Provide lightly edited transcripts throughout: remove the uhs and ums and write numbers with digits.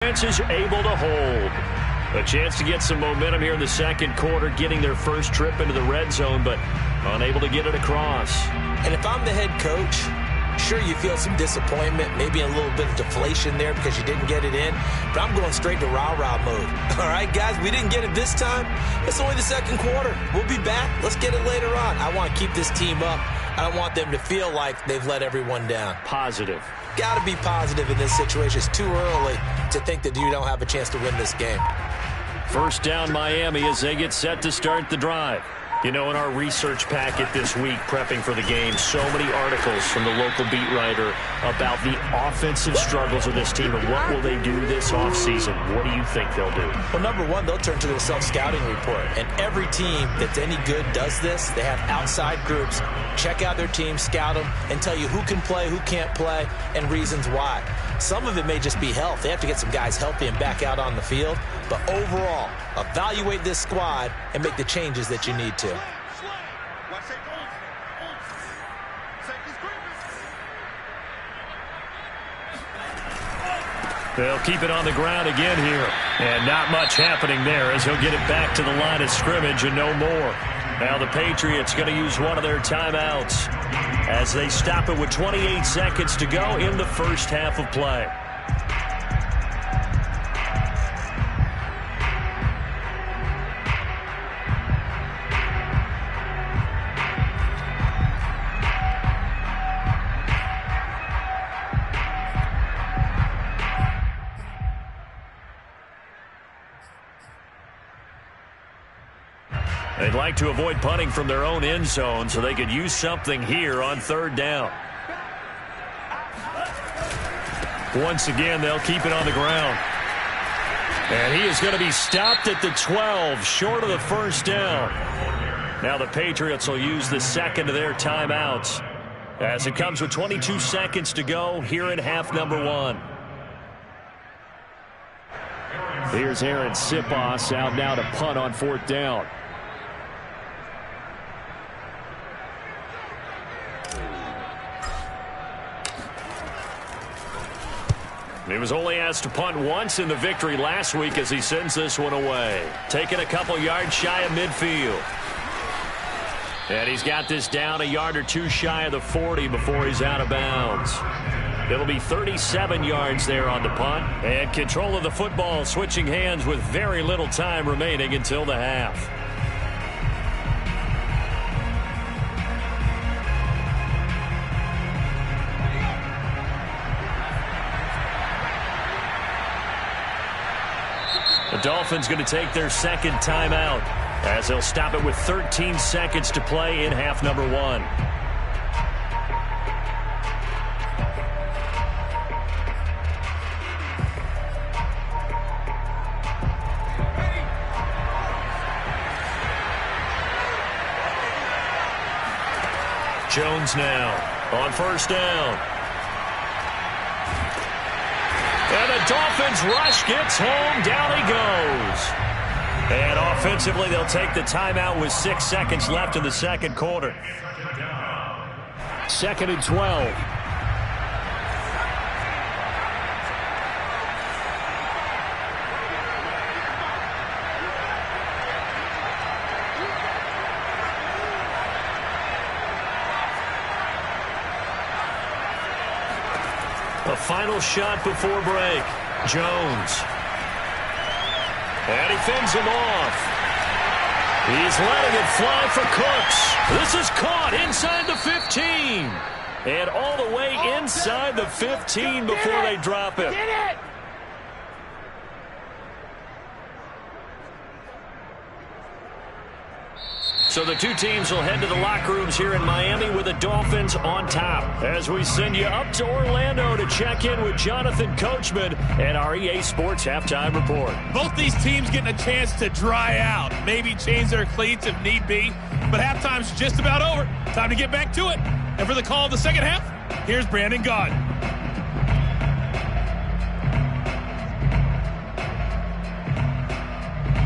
Is able to hold. A chance to get some momentum here in the second quarter, getting their first trip into the red zone, but unable to get it across. And if I'm the head coach, sure, you feel some disappointment, maybe a little bit of deflation there because you didn't get it in, but I'm going straight to rah-rah mode. All right, guys, we didn't get it this time. It's only the second quarter. We'll be back. Let's get it later on. I want to keep this team up. I don't want them to feel like they've let everyone down. Positive. Got to be positive in this situation. It's too early to think that you don't have a chance to win this game. First down, Miami, as they get set to start the drive. You know, in our research packet this week, prepping for the game, so many articles from the local beat writer about the offensive struggles of this team and what will they do this offseason. What do you think they'll do? Well, number one, they'll turn to their self-scouting report. And every team that's any good does this. They have outside groups. Check out their team, scout them, and tell you who can play, who can't play, and reasons why. Some of it may just be health. They have to get some guys healthy and back out on the field. But overall, evaluate this squad and make the changes that you need to. They'll keep it on the ground again here. And not much happening there as he'll get it back to the line of scrimmage and no more. Now the Patriots going to use one of their timeouts as they stop it with 28 seconds to go in the first half of play. They'd like to avoid punting from their own end zone so they could use something here on third down. Once again, they'll keep it on the ground. And he is going to be stopped at the 12, short of the first down. Now the Patriots will use the second of their timeouts as it comes with 22 seconds to go here in half number one. Here's Aaron Sipos out now to punt on fourth down. He was only asked to punt once in the victory last week as he sends this one away. Taking a couple yards shy of midfield. And he's got this down a yard or two shy of the 40 before he's out of bounds. It'll be 37 yards there on the punt. And control of the football switching hands with very little time remaining until the half. The Dolphins going to take their second timeout as they'll stop it with 13 seconds to play in half number one. Jones now on first down. And the Dolphins rush gets home. Down he goes. And offensively, they'll take the timeout with 6 seconds left in the second quarter. 2nd and 12. A final shot before break. Jones. And he fends him off. He's letting it fly for Cooks. This is caught inside the 15. And all the way inside the 15 before they drop it. So the two teams will head to the locker rooms here in Miami with the Dolphins on top. As we send you up to Orlando to check in with Jonathan Coachman and our EA Sports Halftime Report. Both these teams getting a chance to dry out, maybe change their cleats if need be. But halftime's just about over. Time to get back to it. And for the call of the second half, here's Brandon Gaudin.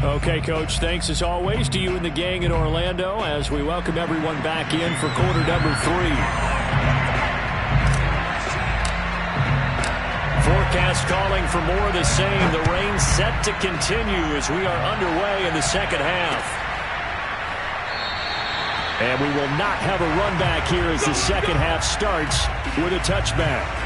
Okay, Coach, thanks as always to you and the gang in Orlando as we welcome everyone back in for quarter number 3. 4th forecast calling for more of the same. The rain set to continue as we are underway in the second half. And we will not have a run back here as the second half starts with a touchback.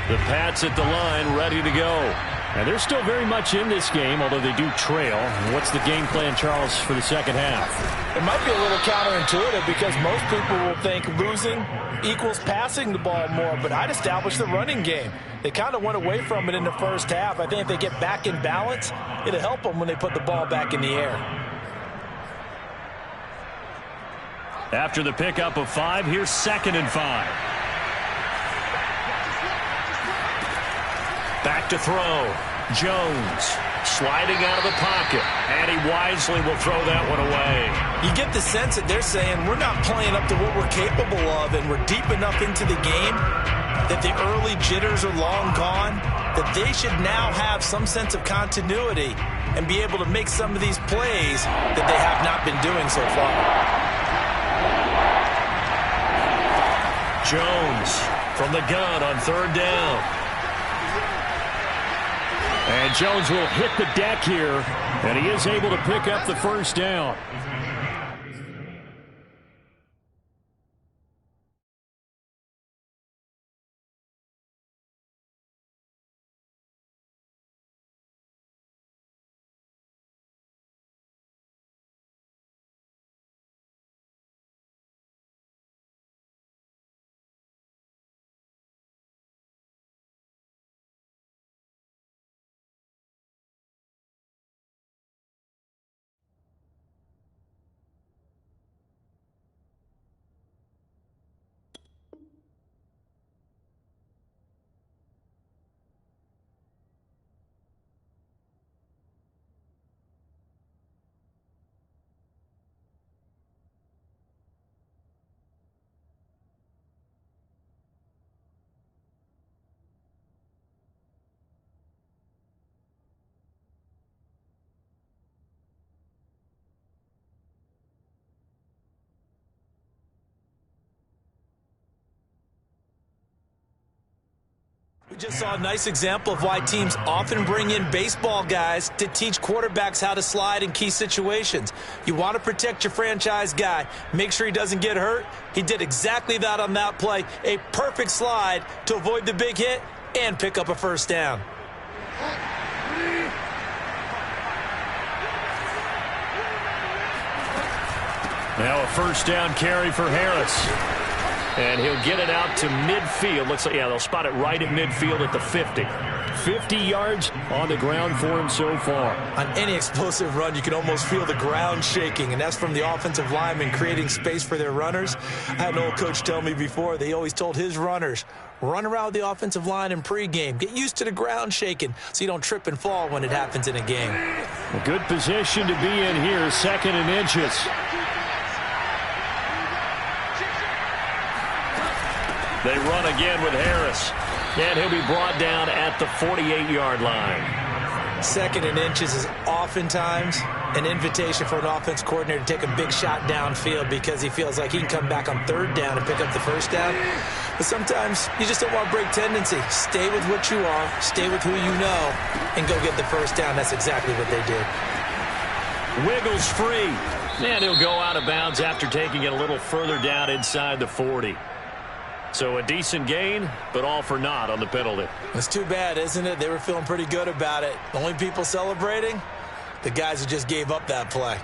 The Pats at the line, ready to go. And they're still very much in this game, although they do trail. What's the game plan, Charles, for the second half? It might be a little counterintuitive because most people will think losing equals passing the ball more, but I'd establish the running game. They kind of went away from it in the first half. I think if they get back in balance, it'll help them when they put the ball back in the air. After the pickup of 5, here's 2nd and 5. Back to throw. Jones sliding out of the pocket. And he wisely will throw that one away. You get the sense that they're saying we're not playing up to what we're capable of, and we're deep enough into the game that the early jitters are long gone, that they should now have some sense of continuity and be able to make some of these plays that they have not been doing so far. Jones from the gun on 3rd down. And Jones will hit the deck here, and he is able to pick up the 1st down. We just saw a nice example of why teams often bring in baseball guys to teach quarterbacks how to slide in key situations. You want to protect your franchise guy. Make sure he doesn't get hurt. He did exactly that on that play. A perfect slide to avoid the big hit and pick up a 1st down. Now a 1st down carry for Harris. And he'll get it out to midfield. Looks like, yeah, they'll spot it right at midfield at the 50. 50 yards on the ground for him so far. On any explosive run, you can almost feel the ground shaking, and that's from the offensive linemen creating space for their runners. I had an old coach tell me before, they always told his runners, run around with the offensive line in pregame. Get used to the ground shaking so you don't trip and fall when it happens in a game. A good position to be in here, 2nd and inches. They run again with Harris. And he'll be brought down at the 48-yard line. 2nd and inches is oftentimes an invitation for an offense coordinator to take a big shot downfield because he feels like he can come back on 3rd down and pick up the 1st down. But sometimes you just don't want to break tendency. Stay with what you are, stay with who you know, and go get the 1st down. That's exactly what they did. Wiggles free. And he'll go out of bounds after taking it a little further down inside the 40. So a decent gain, but all for naught on the penalty. It's too bad, isn't it? They were feeling pretty good about it. The only people celebrating, the guys who just gave up that play.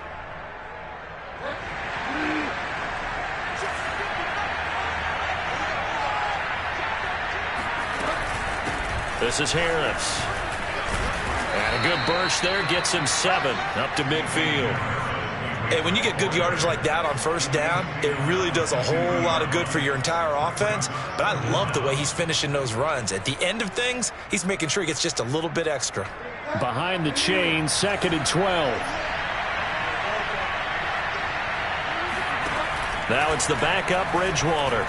This is Harris. And a good burst there gets him 7 up to midfield. Hey, when you get good yardage like that on 1st down, it really does a whole lot of good for your entire offense. But I love the way he's finishing those runs. At the end of things, he's making sure he gets just a little bit extra. Behind the chain, 2nd and 12. Now it's the backup Bridgewater.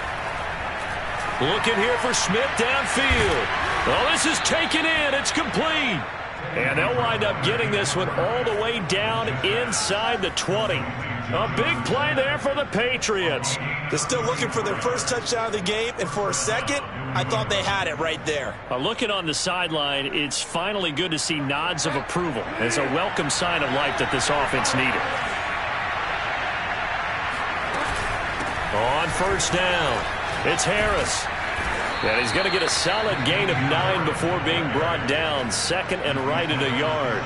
Looking here for Smith downfield. Well, this is taken in. It's complete. And they'll wind up getting this one all the way down inside the 20. A big play there for the Patriots. They're still looking for their first touchdown of the game, and for a second, I thought they had it right there. Looking on the sideline, it's finally good to see nods of approval. It's a welcome sign of life that this offense needed. On first down, it's Harris. And he's going to get a solid gain of 9 before being brought down. Second and right at a yard.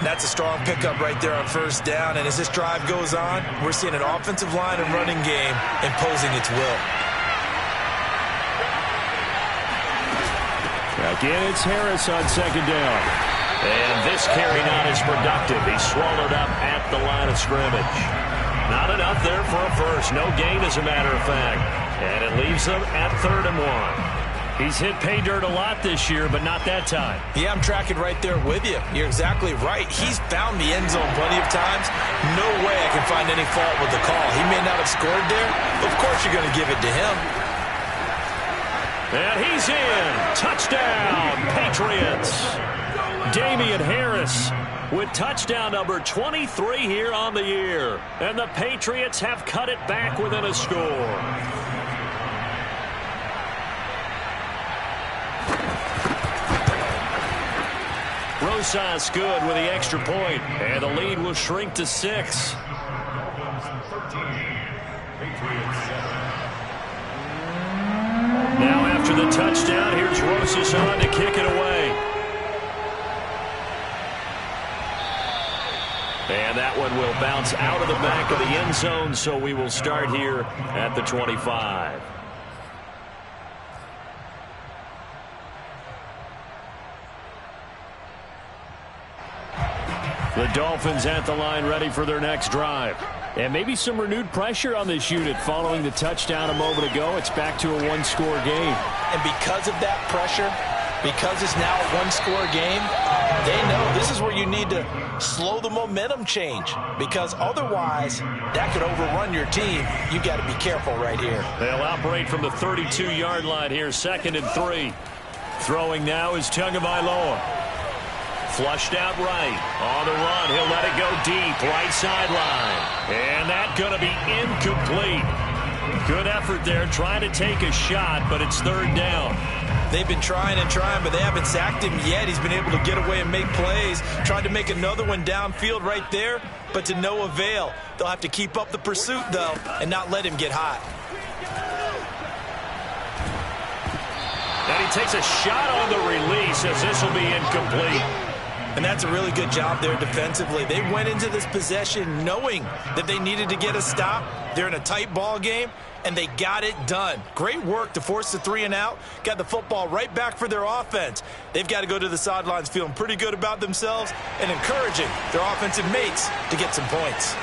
That's a strong pickup right there on first down. And as this drive goes on, we're seeing an offensive line and running game imposing its will. Again, it's Harris on second down. And this carry not as productive. He's swallowed up at the line of scrimmage. Not enough there for a first. No gain, as a matter of fact. And it leaves them at 3rd and 1. He's hit pay dirt a lot this year, but not that time. Yeah, I'm tracking right there with you. You're exactly right. He's found the end zone plenty of times. No way I can find any fault with the call. He may not have scored there, but of course you're going to give it to him. And he's in. Touchdown, Patriots. Damian Harris with touchdown number 23 here on the year. And the Patriots have cut it back within a score. Rosas good with the extra point, and the lead will shrink to 6. Now after the touchdown, here's Rosas on to kick it away. And that one will bounce out of the back of the end zone, so we will start here at the 25. The Dolphins at the line ready for their next drive. And maybe some renewed pressure on this unit following the touchdown a moment ago. It's back to a one-score game. And because of that pressure, because it's now a one-score game, they know this is where you need to slow the momentum change, because otherwise that could overrun your team. You've got to be careful right here. They'll operate from the 32-yard line here, 2nd and 3. Throwing now is Tagovailoa. Flushed out right. On the run, he'll let it go deep, right sideline. And that's going to be incomplete. Good effort there, trying to take a shot, but it's 3rd down. They've been trying and trying, but they haven't sacked him yet. He's been able to get away and make plays. Tried to make another one downfield right there, but to no avail. They'll have to keep up the pursuit, though, and not let him get hot. And he takes a shot on the release, as this will be incomplete. And that's a really good job there defensively. They went into this possession knowing that they needed to get a stop. They're in a tight ball game, and they got it done. Great work to force the 3 and out. Got the football right back for their offense. They've got to go to the sidelines feeling pretty good about themselves and encouraging their offensive mates to get some points.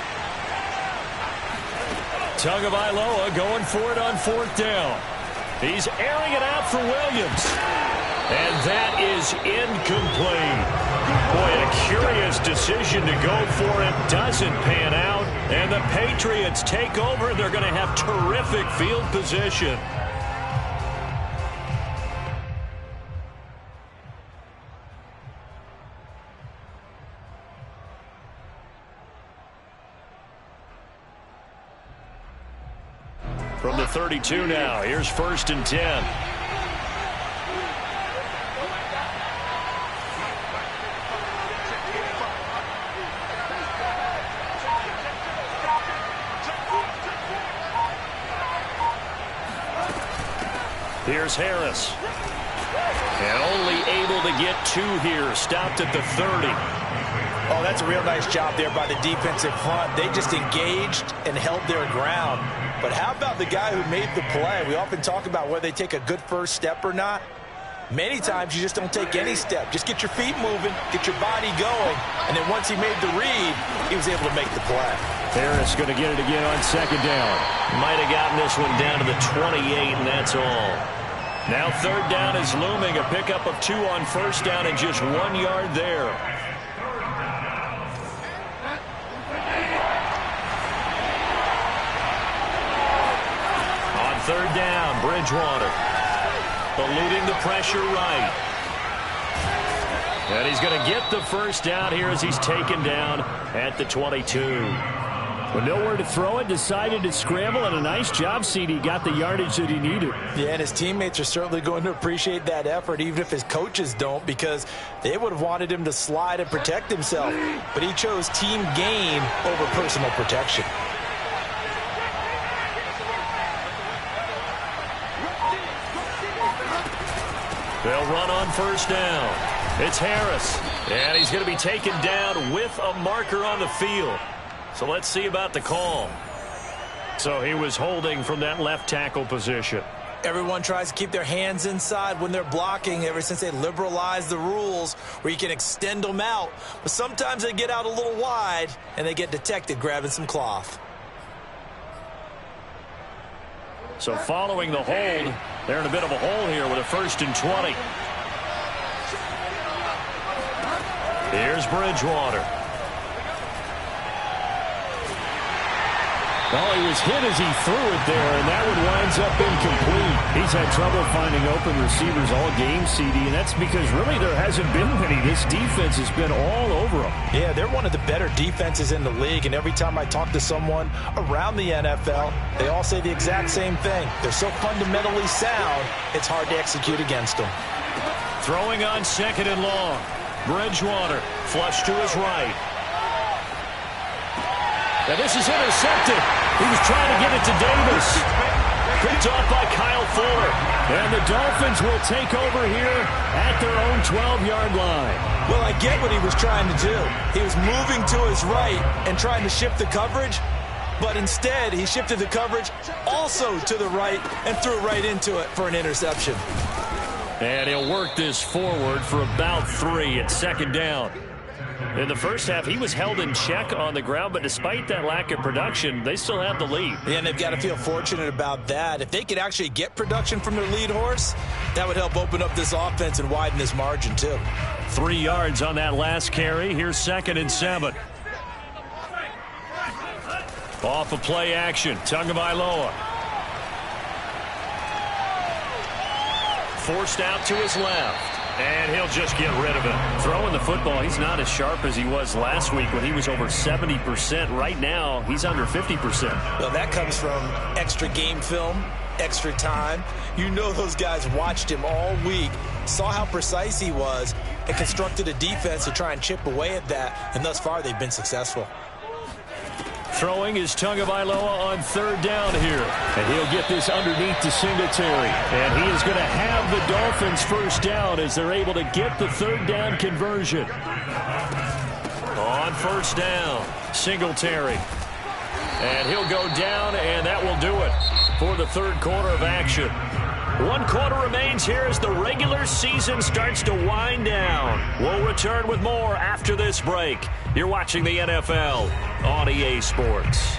Tagovailoa going for it on 4th down. He's airing it out for Williams. And that is incomplete. Boy, a curious decision to go for it. Doesn't pan out. And the Patriots take over. They're going to have terrific field position. From the 32 now, here's 1st and 10. Here's Harris. And only able to get 2 here. Stopped at the 30. Oh, that's a real nice job there by the defensive front. They just engaged and held their ground. But how about the guy who made the play? We often talk about whether they take a good first step or not. Many times you just don't take any step. Just get your feet moving, get your body going, and then once he made the read, he was able to make the play. Harris going to get it again on 2nd down. Might have gotten this one down to the 28, and that's all. Now 3rd down is looming. A pickup of 2 on 1st down and just 1 yard there. third down, Bridgewater eluding the pressure right. And he's going to get the first down here as he's taken down at the 22. With nowhere to throw it, decided to scramble, and a nice job, CD. Got the yardage that he needed. Yeah, and his teammates are certainly going to appreciate that effort, even if his coaches don't, because they would have wanted him to slide and protect himself. But he chose team gain over personal protection. They'll run on first down. It's Harris, and he's going to be taken down with a marker on the field. So let's see about the call. So he was holding from that left tackle position. Everyone tries to keep their hands inside when they're blocking ever since they liberalized the rules where you can extend them out. But sometimes they get out a little wide, and they get detected grabbing some cloth. So following the hold, they're in a bit of a hole here with a 1st and 20. Here's Bridgewater. Well, he was hit as he threw it there, and that one winds up incomplete. He's had trouble finding open receivers all game, CD, and that's because really there hasn't been many. This defense has been all over them. Yeah, they're one of the better defenses in the league, and every time I talk to someone around the NFL, they all say the exact same thing. They're so fundamentally sound, it's hard to execute against them. Throwing on 2nd and long. Bridgewater, flush to his right. Now this is intercepted. He was trying to get it to Davis. Picked off by Kyle Fuller. And the Dolphins will take over here at their own 12-yard line. Well, I get what he was trying to do. He was moving to his right and trying to shift the coverage, but instead he shifted the coverage also to the right and threw right into it for an interception. And he'll work this forward for about 3 at 2nd down. In the first half, he was held in check on the ground, but despite that lack of production, they still have the lead. Yeah, and they've got to feel fortunate about that. If they could actually get production from their lead horse, that would help open up this offense and widen this margin, too. 3 yards on that last carry. Here's 2nd and 7. Off of play action, Tagovailoa. Forced out to his left. And he'll just get rid of it. Throwing the football, he's not as sharp as he was last week when he was over 70%. Right now, he's under 50%. Well, that comes from extra game film, extra time. You know those guys watched him all week, saw how precise he was, and constructed a defense to try and chip away at that. And thus far, they've been successful. Throwing is Tagovailoa on 3rd down here. And he'll get this underneath to Singletary. And he is going to have the Dolphins first down as they're able to get the 3rd down conversion. On 1st down, Singletary. And he'll go down, and that will do it for the 3rd quarter of action. 1 quarter remains here as the regular season starts to wind down. We'll return with more after this break. You're watching the NFL on EA Sports.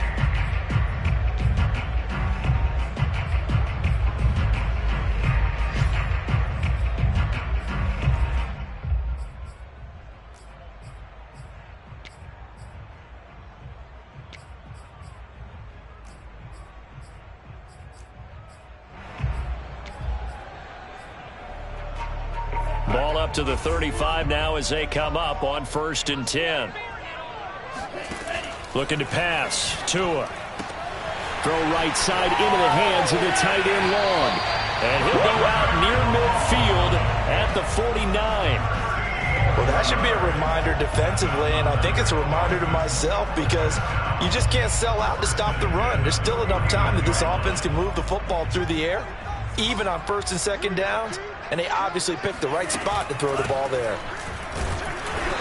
Ball up to the 35 now as they come up on 1st and 10. Looking to pass. Tua. Throw right side into the hands of the tight end Long. And he'll go out near midfield at the 49. Well, that should be a reminder defensively, and I think it's a reminder to myself because you just can't sell out to stop the run. There's still enough time that this offense can move the football through the air, even on 1st and 2nd downs, and they obviously picked the right spot to throw the ball there.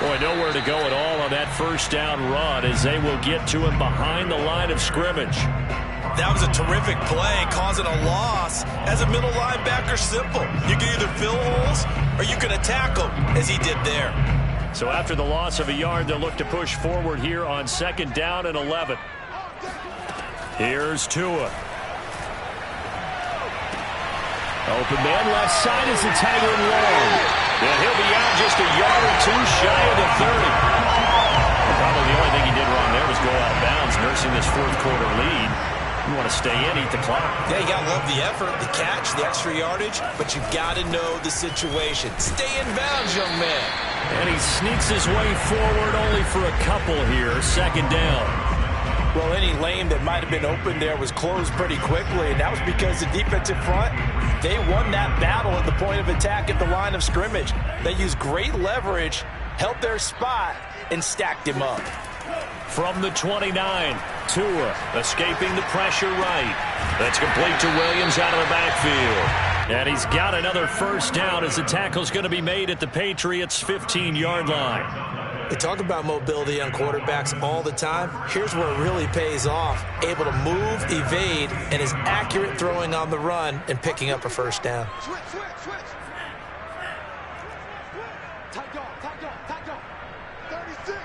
Boy, nowhere to go at all on that 1st down run as they will get to him behind the line of scrimmage. That was a terrific play, causing a loss. As a middle linebacker, simple. You can either fill holes or you can attack them, as he did there. So after the loss of a yard, they'll look to push forward here on 2nd down and 11. Here's Tua. Open man left side is the tight end Long. And he'll be out just a yard or 2 shy of the 30. Probably the only thing he did wrong there was go out of bounds, nursing this 4th quarter lead. You want to stay in, eat the clock. Yeah, you got to love the effort, the catch, the extra yardage, but you've got to know the situation. Stay in bounds, young man. And he sneaks his way forward only for a couple here. Second down. Well, any lane that might have been open there was closed pretty quickly, and that was because the defensive front, they won that battle at the point of attack at the line of scrimmage. They used great leverage, held their spot, and stacked him up. From the 29, Tua escaping the pressure right. That's complete to Williams out of the backfield. And he's got another first down as the tackle's going to be made at the Patriots' 15-yard line. They talk about mobility on quarterbacks all the time. Here's where it really pays off. Able to move, evade, and is accurate throwing on the run and picking up a first down. Switch. Tight dog. 36.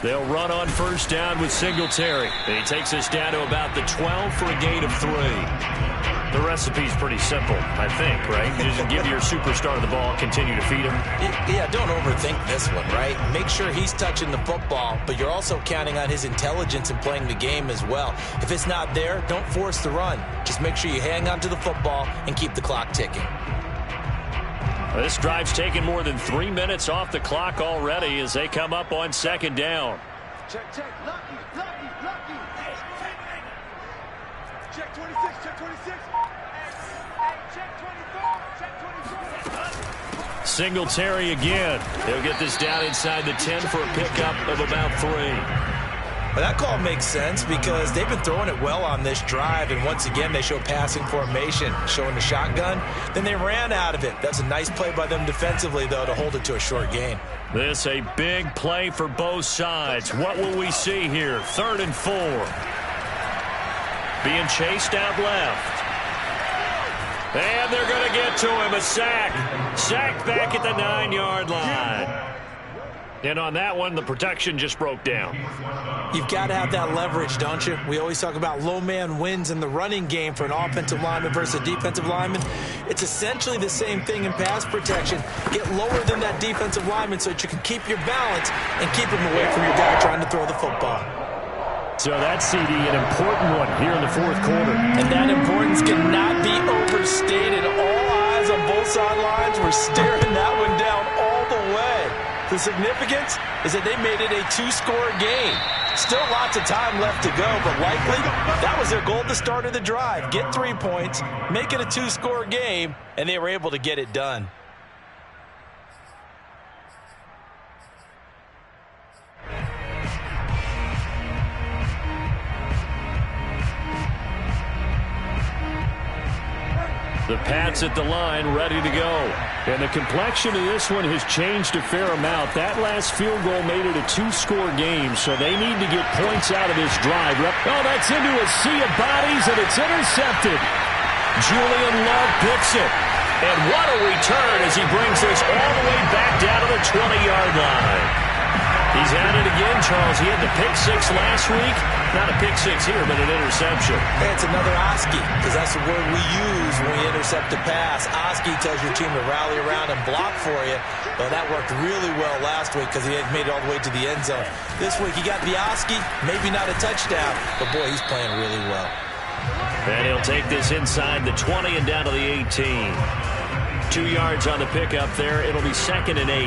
They'll run on first down with Singletary. And he takes us down to about the 12 for a gain of 3. The recipe's pretty simple, I think, right? Just give your superstar the ball, continue to feed him. Yeah, don't overthink this one, right? Make sure he's touching the football, but you're also counting on his intelligence in playing the game as well. If it's not there, don't force the run. Just make sure you hang on to the football and keep the clock ticking. This drive's taken more than 3 minutes off the clock already as they come up on second down. Check. Lucky. Check 26. Check 24. Singletary again. He'll get this down inside the 10 for a pickup of about 3. Well, that call makes sense because they've been throwing it well on this drive, and once again they show passing formation, showing the shotgun. Then they ran out of it. That's a nice play by them defensively, though, to hold it to a short gain. This a big play for both sides. What will we see here? 3rd and 4. Being chased out left. And they're going to get to him. A sack. Sacked back at the 9-yard line. And on that one, the protection just broke down. You've got to have that leverage, don't you? We always talk about low man wins in the running game for an offensive lineman versus a defensive lineman. It's essentially the same thing in pass protection. Get lower than that defensive lineman so that you can keep your balance and keep him away from your guy trying to throw the football. So that's, CD, an important one here in the 4th quarter. And that importance cannot be overstated. All eyes on both sidelines were staring that one down all the way. The significance is that they made it a 2-score game. Still lots of time left to go, but likely that was their goal at the start of the drive. Get 3 points, make it a 2-score game, and they were able to get it done. The Pats at the line, ready to go. And the complexion of this one has changed a fair amount. That last field goal made it a 2-score game, so they need to get points out of this drive. Oh, that's into a sea of bodies, and it's intercepted. Julian Love picks it. And what a return as he brings this all the way back down to the 20-yard line. He's at it again, Charles. He had the pick 6 last week. Not a pick 6 here, but an interception. Hey, it's another Oski, because that's the word we use when we intercept a pass. Oski tells your team to rally around and block for you. But that worked really well last week because he had made it all the way to the end zone. This week he got the Oski, maybe not a touchdown, but boy, he's playing really well. And he'll take this inside the 20 and down to the 18. 2 yards on the pickup there. It'll be 2nd and 8.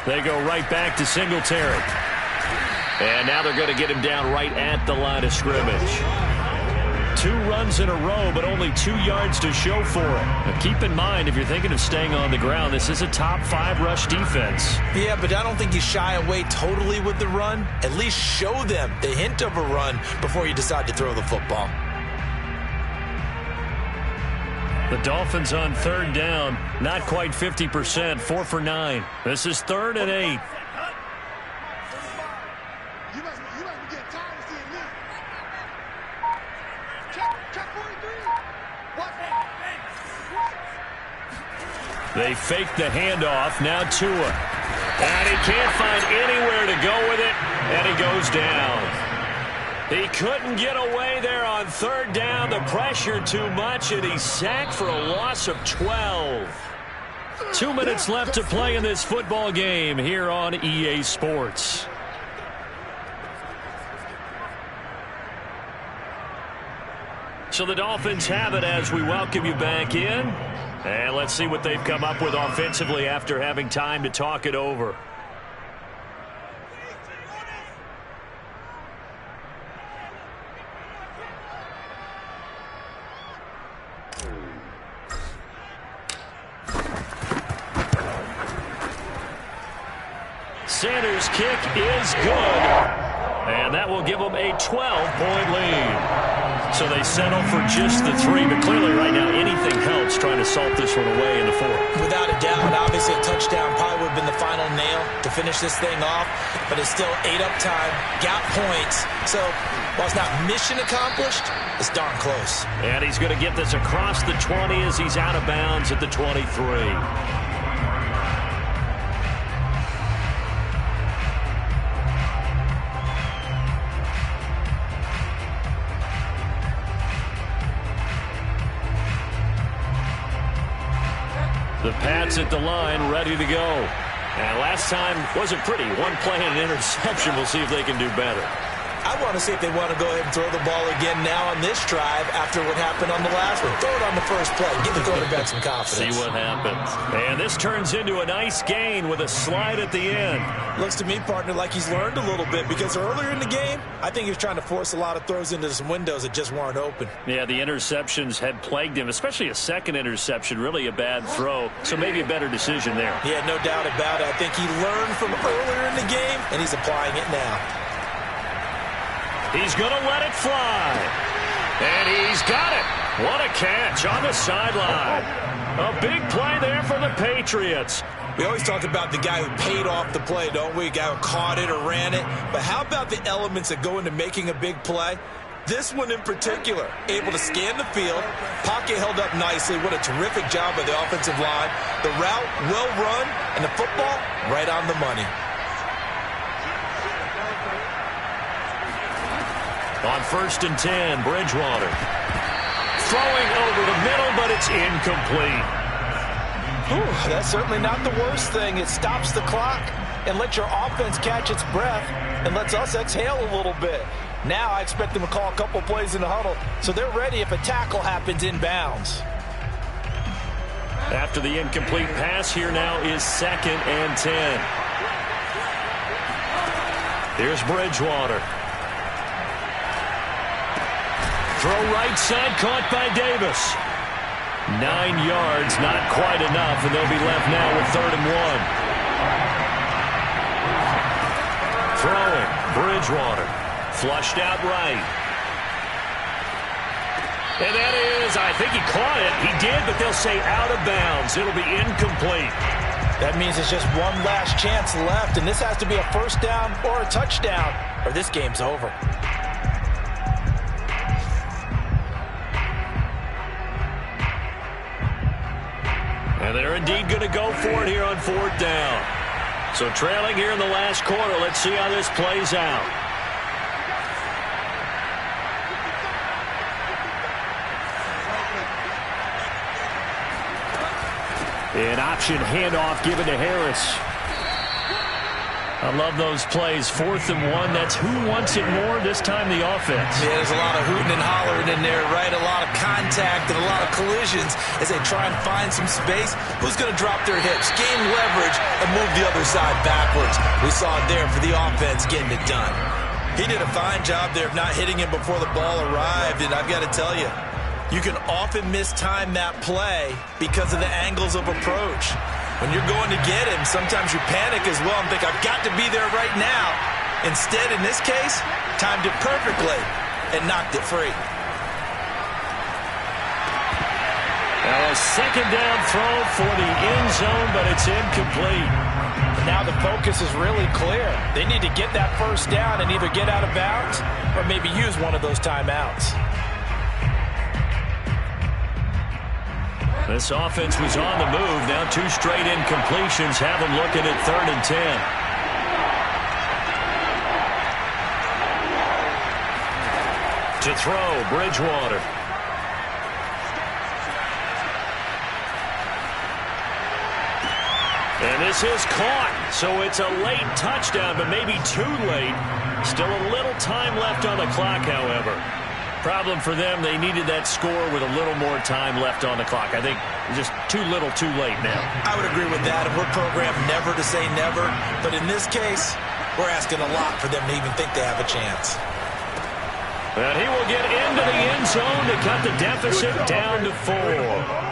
They go right back to Singletary. And now they're going to get him down right at the line of scrimmage. 2 runs in a row, but only 2 yards to show for it. Now keep in mind, if you're thinking of staying on the ground, this is a top 5 rush defense. Yeah, but I don't think you shy away totally with the run. At least show them the hint of a run before you decide to throw the football. The Dolphins on 3rd down, not quite 50%, 4 for 9. This is 3rd and 8. They fake the handoff. Now Tua. And he can't find anywhere to go with it. And he goes down. He couldn't get away there on third down. The pressure too much, and he's sacked for a loss of 12. 2 minutes left to play in this football game here on EA Sports. So the Dolphins have it as we welcome you back in. And let's see what they've come up with offensively after having time to talk it over. Sanders' kick is good. And that will give them a 12-point lead. So they settle for just the 3, but clearly right now anything helps trying to salt this one away in the 4th. Without a doubt, obviously a touchdown probably would have been the final nail to finish this thing off, but it's still 8 up time, got points. So while it's not mission accomplished, it's darn close. And he's going to get this across the 20 as he's out of bounds at the 23. The Pats at the line, ready to go. And last time wasn't pretty. One play and an interception. We'll see if they can do better. I want to see if they want to go ahead and throw the ball again now on this drive after what happened on the last one. Throw it on the first play. Give the quarterback some confidence. See what happens. And this turns into a nice gain with a slide at the end. Looks to me, partner, like he's learned a little bit because earlier in the game, I think he was trying to force a lot of throws into some windows that just weren't open. Yeah, the interceptions had plagued him, especially a second interception, really a bad throw. So maybe a better decision there. Yeah, no doubt about it. I think he learned from earlier in the game, and he's applying it now. He's going to let it fly. And he's got it. What a catch on the sideline. A big play there for the Patriots. We always talk about the guy who paid off the play, don't we? A guy who caught it or ran it. But how about the elements that go into making a big play? This one in particular, able to scan the field, pocket held up nicely. What a terrific job by the offensive line. The route, well run, and the football, right on the money. On 1st and 10, Bridgewater. Throwing over the middle, but it's incomplete. Ooh, that's certainly not the worst thing. It stops the clock and lets your offense catch its breath and lets us exhale a little bit. Now I expect them to call a couple plays in the huddle, so they're ready if a tackle happens inbounds. After the incomplete pass, here now is 2nd and 10. Here's Bridgewater. Throw right side, caught by Davis. 9 yards, not quite enough, and they'll be left now with 3rd and 1. Throwing, Bridgewater. Flushed out right. And that is, I think he caught it. He did, but they'll say out of bounds. It'll be incomplete. That means it's just one last chance left, and this has to be a first down or a touchdown, or this game's over. And they're indeed going to go for it here on 4th down. So trailing here in the last quarter. Let's see how this plays out. An option handoff given to Harris. I love those plays. 4th and 1. That's who wants it more, this time the offense. Yeah, there's a lot of hooting and hollering in there, right? A lot of contact and a lot of collisions as they try and find some space. Who's going to drop their hips, gain leverage, and move the other side backwards? We saw it there for the offense getting it done. He did a fine job there of not hitting him before the ball arrived, and I've got to tell you, you can often mistime that play because of the angles of approach. When you're going to get him, sometimes you panic as well and think, I've got to be there right now. Instead, in this case, timed it perfectly and knocked it free. Now a 2nd down throw for the end zone, but it's incomplete. Now the focus is really clear. They need to get that first down and either get out of bounds or maybe use one of those timeouts. This offense was on the move. Now 2 straight incompletions have them looking at 3rd and 10. To throw, Bridgewater. And this is caught, so it's a late touchdown, but maybe too late. Still a little time left on the clock, however. Problem for them, they needed that score with a little more time left on the clock. I think just too little, too late now. I would agree with that. And we're programmed never to say never. But in this case, we're asking a lot for them to even think they have a chance. And he will get into the end zone to cut the deficit down to 4.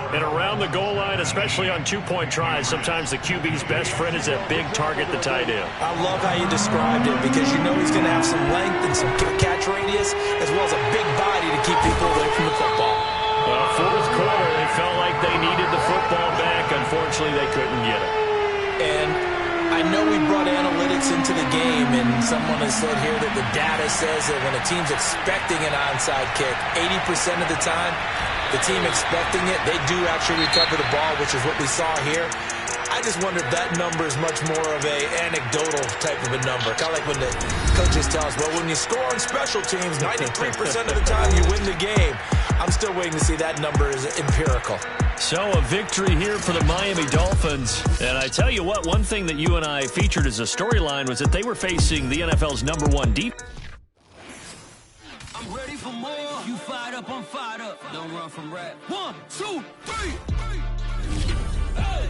And around the goal line, especially on 2-point tries, sometimes the QB's best friend is that big target, the tight end. I love how you described it because you know he's going to have some length and some catch radius as well as a big body to keep people away from the football. Well, 4th quarter, they felt like they needed the football back. Unfortunately, they couldn't get it. And I know we brought analytics into the game, and someone has said here that the data says that when a team's expecting an onside kick, 80% of the time, the team expecting it, they do actually recover the ball, which is what we saw here. I just wonder if that number is much more of a anecdotal type of a number. Kind of like when the coaches tell us, well, when you score on special teams, 93% of the time you win the game. I'm still waiting to see that number is empirical. So a victory here for the Miami Dolphins. And I tell you what, one thing that you and I featured as a storyline was that they were facing the NFL's #1 defense. I'm ready for more. You fired up, I'm fired up. Don't run from rap. 1, 2, 3. Hey.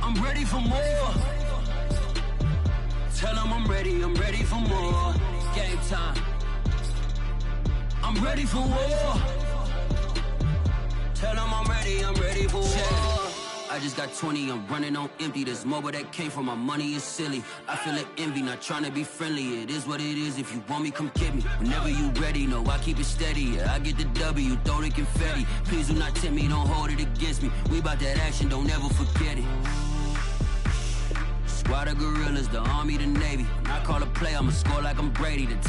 I'm ready for more. Tell them I'm ready for more. Game time. I'm ready for war. Tell them I'm ready for war. I just got 20, I'm running on empty. This mobile that came from my money is silly. I feel like envy, not trying to be friendly. It is what it is, if you want me, come get me. Whenever you ready, no, I keep it steady. Yeah, I get the W, throw the confetti. Please do not tempt me, don't hold it against me. We about that action, don't ever forget it. Squad of gorillas, the army, the navy. When I call a play, I'ma score like I'm Brady. The